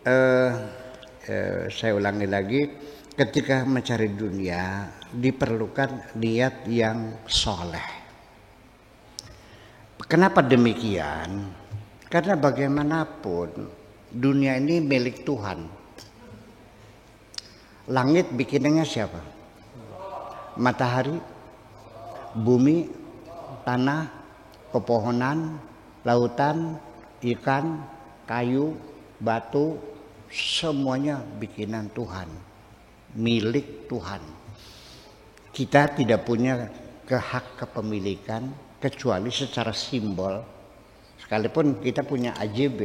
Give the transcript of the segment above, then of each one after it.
eh, saya ulangi lagi, ketika mencari dunia diperlukan niat yang soleh. Kenapa demikian? Karena bagaimanapun dunia ini milik Tuhan. Langit bikinannya siapa? Matahari, bumi, tanah, pepohonan, lautan, ikan, kayu, batu, semuanya bikinan Tuhan, milik Tuhan. Kita tidak punya hak kepemilikan kecuali secara simbol. Sekalipun kita punya AJB,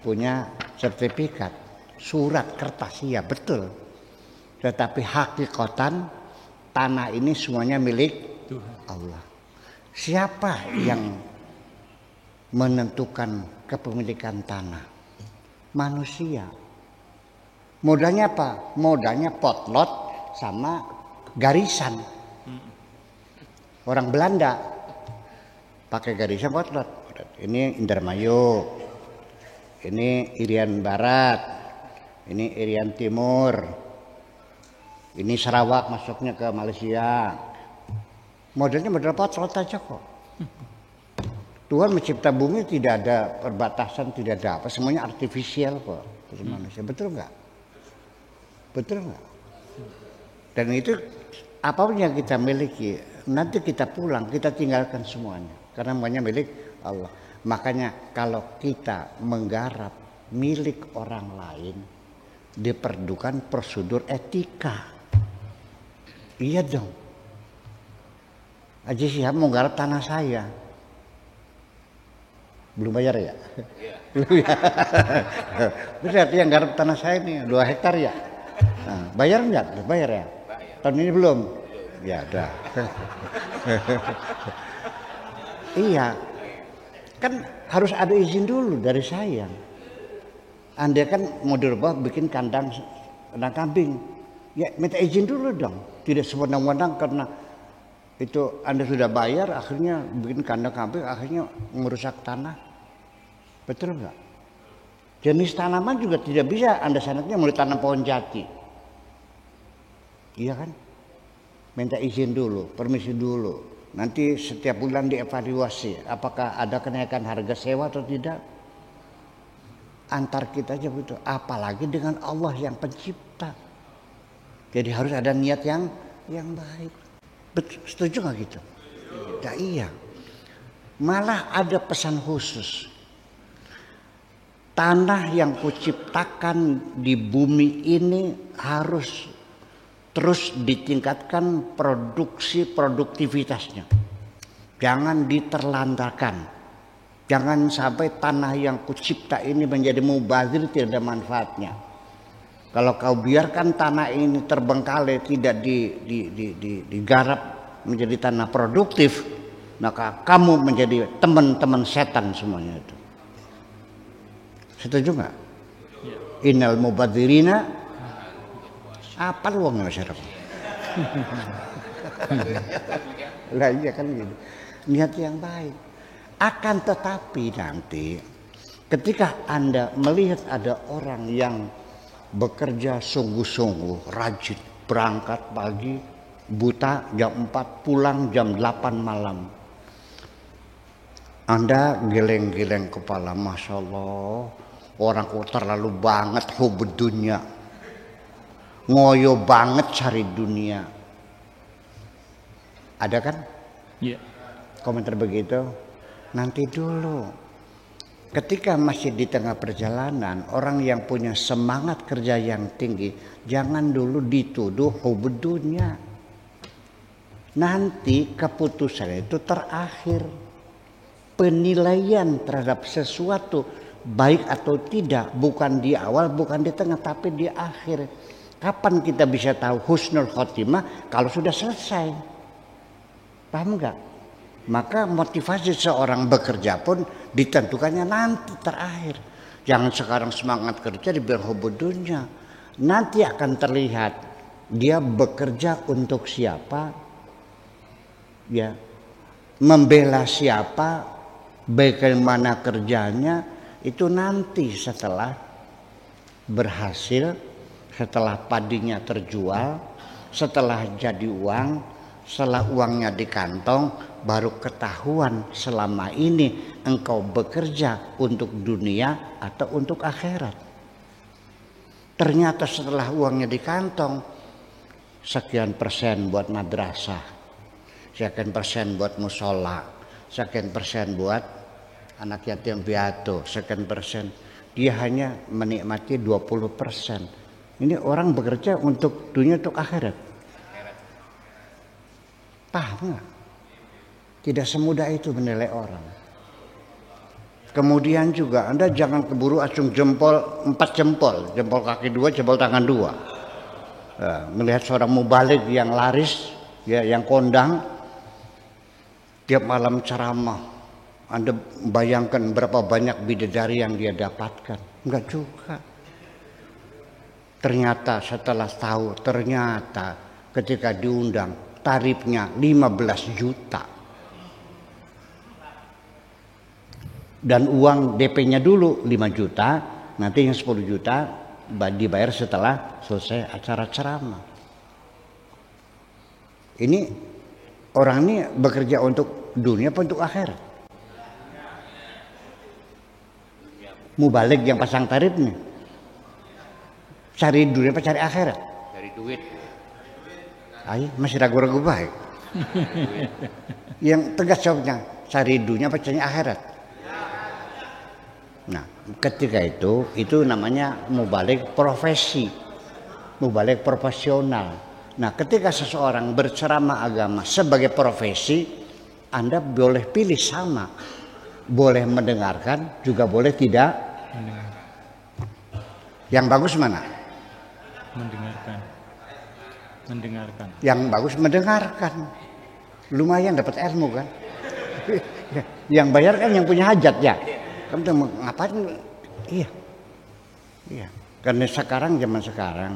punya sertifikat, surat kertas, iya betul. Tetapi hakikatan tanah ini semuanya milik Allah. Siapa yang menentukan kepemilikan tanah? Manusia. Modalnya apa? Modalnya potlot sama garisan. Orang Belanda pakai garisan potlot. Ini Indramayu, ini Irian Barat, ini Irian Timur, ini Sarawak masuknya ke Malaysia. Modelnya model potlot aja kok. Tuhan mencipta bumi tidak ada perbatasan, tidak ada apa, semuanya artifisial kok. Manusia, betul nggak? Betul nggak? Dan itu apapun yang kita miliki, nanti kita pulang, kita tinggalkan semuanya. Karena semuanya milik Allah. Makanya kalau kita menggarap milik orang lain, diperlukan prosedur etika. Iya dong. Haji Syihab mau garap tanah saya. Belum bayar ya? Iya. Belum ya. Berarti yang garap tanah saya ini 2 hektar ya? Nah, bayar enggak? Bayar ya? Bayar. Tahun ini belum? Ya udah. Iya. Kan harus ada izin dulu dari saya. Anda kan mau dirubah bikin kandang kambing. Ya minta izin dulu dong. Tidak sewenang-wenang karena itu Anda sudah bayar akhirnya bikin kandang kambing akhirnya merusak tanah. Betul enggak? Jenis tanaman juga tidak bisa Anda sanatnya mulai tanam pohon jati. Iya kan? Minta izin dulu, permisi dulu. Nanti setiap bulan dievaluasi apakah ada kenaikan harga sewa atau tidak. Antar kita aja begitu, apalagi dengan Allah yang pencipta. Jadi harus ada niat yang baik. Setuju nggak gitu? Ya, iya. Malah ada pesan khusus. Tanah yang kuciptakan di bumi ini harus terus ditingkatkan produktivitasnya. Jangan diterlantarkan. Jangan sampai tanah yang kucipta ini menjadi mubazir, tidak ada manfaatnya. Kalau kau biarkan tanah ini terbengkalai, tidak digarap menjadi tanah produktif, maka kamu menjadi teman-teman setan semuanya itu. Setuju nggak? Innal mubadzirina apa luangnya masyarakat? Lah iya kan gitu. Niat yang baik. Akan tetapi nanti ketika Anda melihat ada orang yang bekerja sungguh-sungguh, rajin, berangkat pagi, buta jam 4, pulang jam 8 malam. Anda geleng-geleng kepala, Masya Allah, orang kok terlalu banget hubud dunia. Ngoyo banget cari dunia. Ada kan? Iya. Komentar begitu? Nanti dulu. Ketika masih di tengah perjalanan, orang yang punya semangat kerja yang tinggi, jangan dulu dituduh hubud dunia. Nanti keputusan itu terakhir. Penilaian terhadap sesuatu baik atau tidak bukan di awal, bukan di tengah, tapi di akhir. Kapan kita bisa tahu husnul khotimah? Kalau sudah selesai. Paham nggak? Maka motivasi seorang bekerja pun ditentukannya nanti terakhir. Jangan sekarang semangat kerja dibilang hubud dunia. Nanti akan terlihat dia bekerja untuk siapa, ya, membela siapa, bagaimana kerjanya, itu nanti setelah berhasil setelah padinya terjual, setelah jadi uang, setelah uangnya di kantong, baru ketahuan selama ini engkau bekerja untuk dunia atau untuk akhirat. Ternyata setelah uangnya di kantong, sekian persen buat madrasah, sekian persen buat musola, sekian persen buat anak yatim piatu, sekian persen. Dia hanya menikmati 20%. Ini orang bekerja untuk dunia, untuk akhirat. Paham nggak? Tidak semudah itu menilai orang. Kemudian juga Anda jangan keburu acung jempol, 4 jempol, jempol kaki 2, jempol tangan 2. Melihat seorang mubalik yang laris, ya, yang kondang, tiap malam ceramah, Anda bayangkan berapa banyak bidadari yang dia dapatkan? Enggak juga. Ternyata setelah tahu, ternyata ketika diundang tarifnya 15 juta. Dan uang DP-nya dulu 5 juta, nanti yang 10 juta dibayar setelah selesai acara ceramah. Ini orang ini bekerja untuk dunia apa untuk akhirat? Mubalik yang pasang tarif nih, cari dunia apa cari akhirat? Dari duit. Ayo, masih ragu-ragu baik. Yang tegas jawabnya, cari dunia apa cari akhirat? Nah, ketika itu namanya mubalik profesi, mubalik profesional. Nah, ketika seseorang berceramah agama sebagai profesi, Anda boleh pilih sama, boleh mendengarkan, juga boleh tidak. Yang bagus mana? Mendengarkan. Yang bagus mendengarkan, lumayan dapat ilmu kan. Yang bayar kan yang punya hajat ya. Kamu tuh ngapain? Iya. Karena sekarang, zaman sekarang,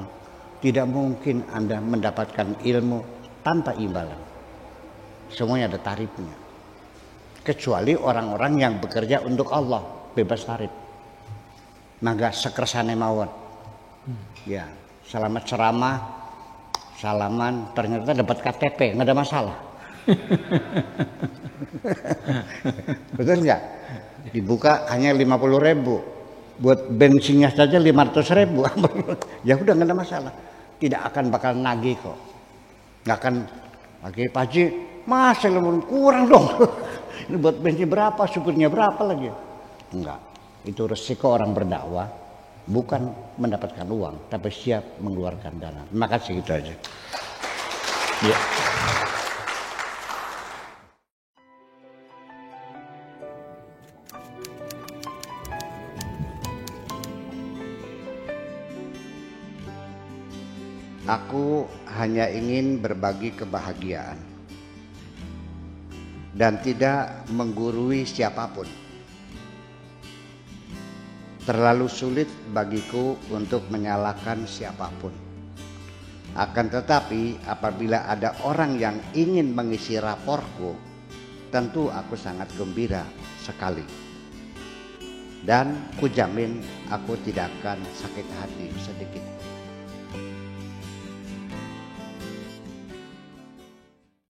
tidak mungkin Anda mendapatkan ilmu tanpa imbalan. Semuanya ada tarifnya. Kecuali orang-orang yang bekerja untuk Allah, bebas tarif. Maka sekersane mawon. Ya, selamat ceramah, salaman, ternyata dapat KTP, nggak ada masalah. Betul nggak? Dibuka hanya 50.000, buat bensinnya saja 500.000. Ya udah nggak ada masalah, tidak akan bakal nagih kok, nggak akan lagi Pak Haji, masa kurang dong. Ini buat bensin berapa, supirnya berapa lagi? Enggak, itu resiko orang berdakwah, bukan mendapatkan uang, tapi siap mengeluarkan dana. Terima kasih, gitu aja. Ya. Aku hanya ingin berbagi kebahagiaan dan tidak menggurui siapapun. Terlalu sulit bagiku untuk menyalahkan siapapun. Akan tetapi apabila ada orang yang ingin mengisi raporku, tentu aku sangat gembira sekali. Dan kujamin aku tidak akan sakit hati sedikit.